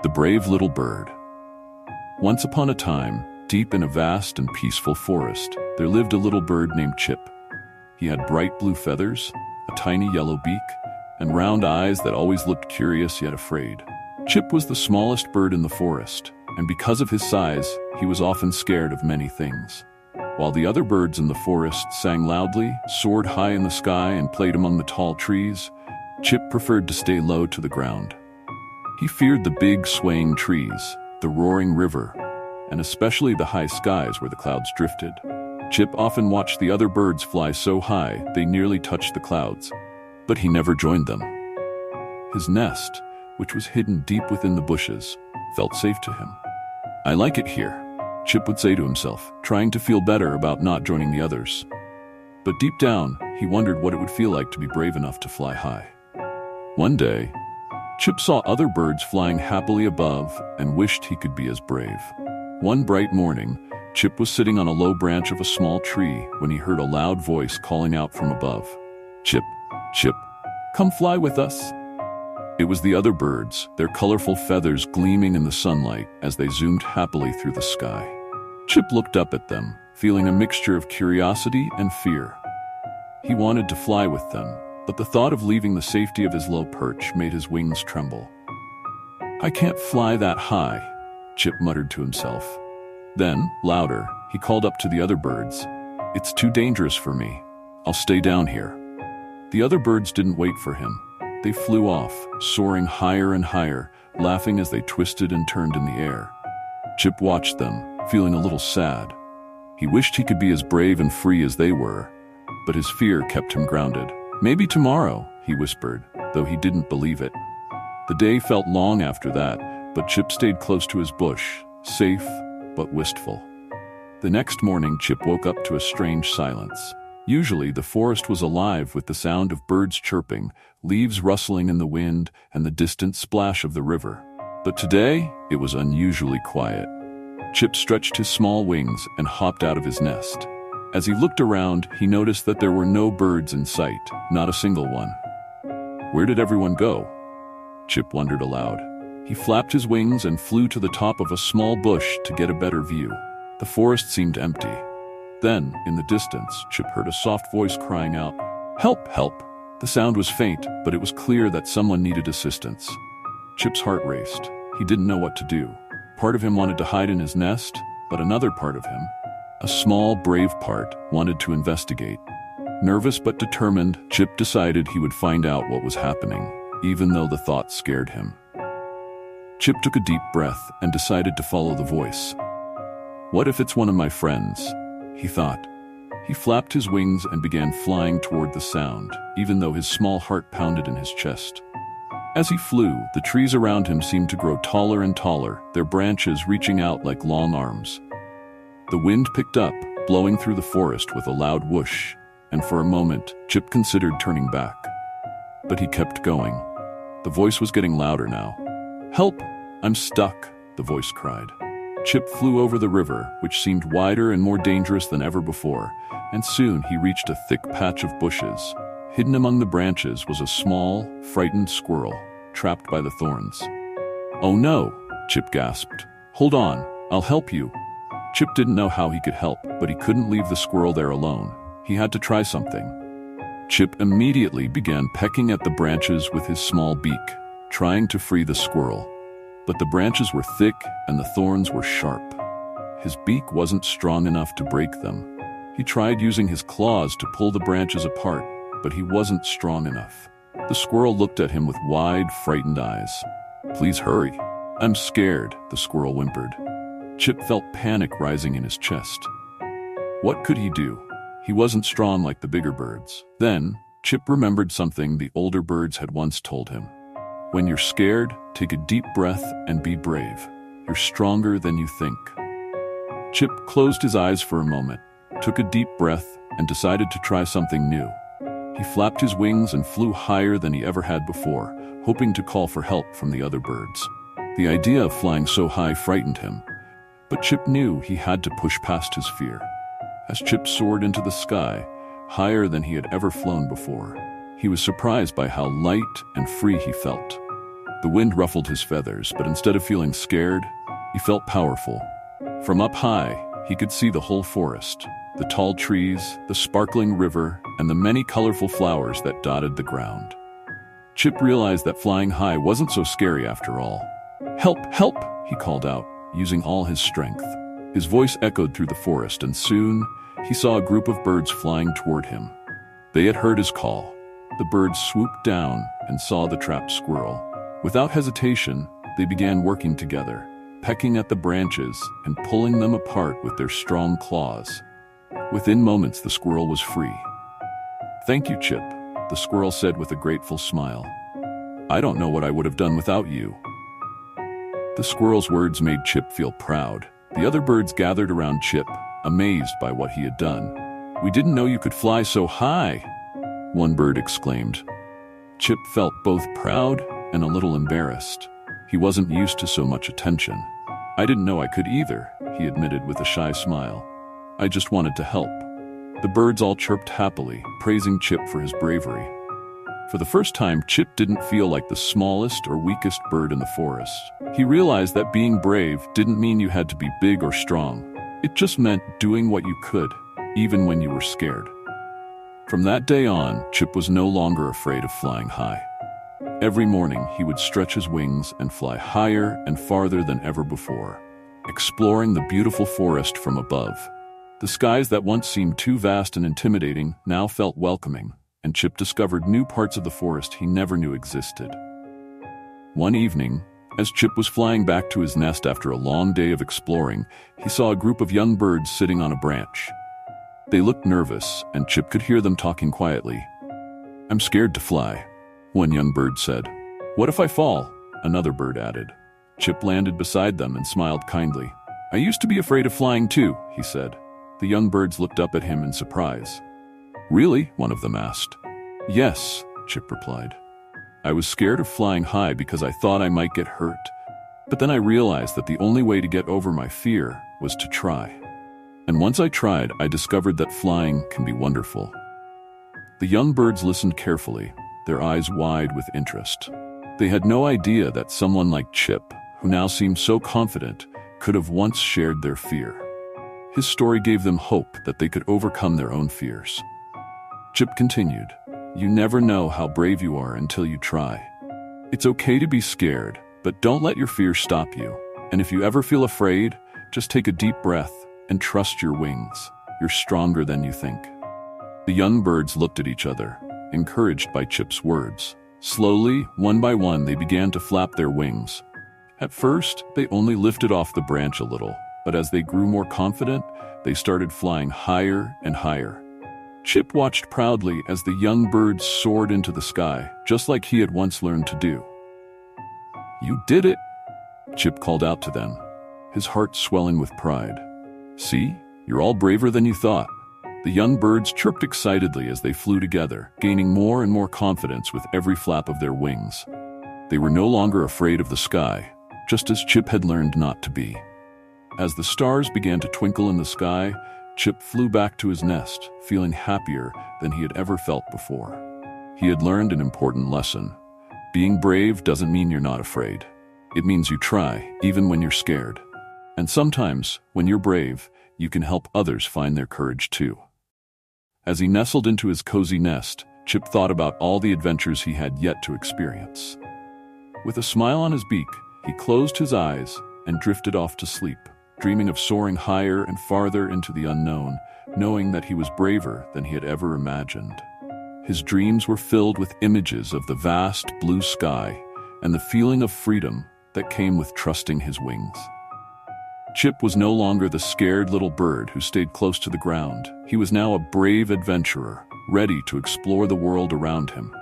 The brave little bird. Once upon a time, deep in a vast and peaceful forest, there lived a little bird named Chip. He had bright blue feathers, a tiny yellow beak, and round eyes that always looked curious yet afraid. Chip was the smallest bird in the forest, and because of his size, he was often scared of many things. While the other birds in the forest sang loudly, soared high in the sky, and played among the tall trees, Chip preferred to stay low to the ground. He feared the big swaying trees, the roaring river, and especially the high skies where the clouds drifted. Chip often watched the other birds fly so high they nearly touched the clouds, but he never joined them. His nest, which was hidden deep within the bushes, felt safe to him. "I like it here," Chip would say to himself, trying to feel better about not joining the others. But deep down, he wondered what it would feel like to be brave enough to fly high. One day, Chip saw other birds flying happily above and wished he could be as brave. One bright morning, Chip was sitting on a low branch of a small tree when he heard a loud voice calling out from above. "Chip, Chip, come fly with us." It was the other birds, their colorful feathers gleaming in the sunlight as they zoomed happily through the sky. Chip looked up at them, feeling a mixture of curiosity and fear. He wanted to fly with them, but the thought of leaving the safety of his low perch made his wings tremble. "I can't fly that high," Chip muttered to himself. Then, louder, he called up to the other birds, "It's too dangerous for me. I'll stay down here." The other birds didn't wait for him. They flew off, soaring higher and higher, laughing as they twisted and turned in the air. Chip watched them, feeling a little sad. He wished he could be as brave and free as they were, but his fear kept him grounded. "Maybe tomorrow," he whispered, though he didn't believe it. The day felt long after that, but Chip stayed close to his bush, safe but wistful. The next morning, Chip woke up to a strange silence. Usually, the forest was alive with the sound of birds chirping, leaves rustling in the wind, and the distant splash of the river. But today, it was unusually quiet. Chip stretched his small wings and hopped out of his nest. As he looked around, he noticed that there were no birds in sight, not a single one. Where did everyone go? Chip wondered aloud. He flapped his wings and flew to the top of a small bush to get a better view. The forest seemed empty. Then, in the distance, Chip heard a soft voice crying out, "Help, help!" The sound was faint, but it was clear that someone needed assistance. Chip's heart raced. He didn't know what to do. Part of him wanted to hide in his nest, but another part of him, a small, brave part, wanted to investigate. Nervous but determined, Chip decided he would find out what was happening, even though the thought scared him. Chip took a deep breath and decided to follow the voice. "What if it's one of my friends?" he thought. He flapped his wings and began flying toward the sound, even though his small heart pounded in his chest. As he flew, the trees around him seemed to grow taller and taller, their branches reaching out like long arms. The wind picked up, blowing through the forest with a loud whoosh, and for a moment, Chip considered turning back. But he kept going. The voice was getting louder now. "Help! I'm stuck!" the voice cried. Chip flew over the river, which seemed wider and more dangerous than ever before, and soon he reached a thick patch of bushes. Hidden among the branches was a small, frightened squirrel, trapped by the thorns. "Oh no!" Chip gasped. "Hold on, I'll help you." Chip didn't know how he could help, but he couldn't leave the squirrel there alone. He had to try something. Chip immediately began pecking at the branches with his small beak, trying to free the squirrel. But the branches were thick and the thorns were sharp. His beak wasn't strong enough to break them. He tried using his claws to pull the branches apart, but he wasn't strong enough. The squirrel looked at him with wide, frightened eyes. "Please hurry. I'm scared," the squirrel whimpered. Chip felt panic rising in his chest. What could he do? He wasn't strong like the bigger birds. Then, Chip remembered something the older birds had once told him. "When you're scared, take a deep breath and be brave. You're stronger than you think." Chip closed his eyes for a moment, took a deep breath, and decided to try something new. He flapped his wings and flew higher than he ever had before, hoping to call for help from the other birds. The idea of flying so high frightened him, but Chip knew he had to push past his fear. As Chip soared into the sky, higher than he had ever flown before, he was surprised by how light and free he felt. The wind ruffled his feathers, but instead of feeling scared, he felt powerful. From up high, he could see the whole forest, the tall trees, the sparkling river, and the many colorful flowers that dotted the ground. Chip realized that flying high wasn't so scary after all. "Help! Help!" he called out, using all his strength. His voice echoed through the forest, and soon he saw a group of birds flying toward him. They had heard his call. The birds swooped down and saw the trapped squirrel. Without hesitation, they began working together, pecking at the branches and pulling them apart with their strong claws. Within moments, the squirrel was free. "Thank you, Chip," the squirrel said with a grateful smile. "I don't know what I would have done without you." The squirrel's words made Chip feel proud. The other birds gathered around Chip, amazed by what he had done. "We didn't know you could fly so high," one bird exclaimed. Chip felt both proud and a little embarrassed. He wasn't used to so much attention. "I didn't know I could either," he admitted with a shy smile. "I just wanted to help." The birds all chirped happily, praising Chip for his bravery. For the first time, Chip didn't feel like the smallest or weakest bird in the forest. He realized that being brave didn't mean you had to be big or strong. It just meant doing what you could, even when you were scared. From that day on, Chip was no longer afraid of flying high. Every morning, he would stretch his wings and fly higher and farther than ever before, exploring the beautiful forest from above. The skies that once seemed too vast and intimidating now felt welcoming, and Chip discovered new parts of the forest he never knew existed. One evening, as Chip was flying back to his nest after a long day of exploring, he saw a group of young birds sitting on a branch. They looked nervous, and Chip could hear them talking quietly. "I'm scared to fly," one young bird said. "What if I fall?" another bird added. Chip landed beside them and smiled kindly. "I used to be afraid of flying too," he said. The young birds looked up at him in surprise. "Really?" one of them asked. "Yes," Chip replied. "I was scared of flying high because I thought I might get hurt. But then I realized that the only way to get over my fear was to try. And once I tried, I discovered that flying can be wonderful." The young birds listened carefully, their eyes wide with interest. They had no idea that someone like Chip, who now seemed so confident, could have once shared their fear. His story gave them hope that they could overcome their own fears. Chip continued, "You never know how brave you are until you try. It's okay to be scared, but don't let your fear stop you. And if you ever feel afraid, just take a deep breath and trust your wings. You're stronger than you think." The young birds looked at each other, encouraged by Chip's words. Slowly, one by one, they began to flap their wings. At first, they only lifted off the branch a little, but as they grew more confident, they started flying higher and higher. Chip watched proudly as the young birds soared into the sky, just like he had once learned to do. "You did it!" Chip called out to them, his heart swelling with pride. "See, you're all braver than you thought." The young birds chirped excitedly as they flew together, gaining more and more confidence with every flap of their wings. They were no longer afraid of the sky, just as Chip had learned not to be. As the stars began to twinkle in the sky, Chip flew back to his nest, feeling happier than he had ever felt before. He had learned an important lesson. Being brave doesn't mean you're not afraid. It means you try, even when you're scared. And sometimes, when you're brave, you can help others find their courage too. As he nestled into his cozy nest, Chip thought about all the adventures he had yet to experience. With a smile on his beak, he closed his eyes and drifted off to sleep, dreaming of soaring higher and farther into the unknown, knowing that he was braver than he had ever imagined. His dreams were filled with images of the vast blue sky and the feeling of freedom that came with trusting his wings. Chip was no longer the scared little bird who stayed close to the ground. He was now a brave adventurer, ready to explore the world around him.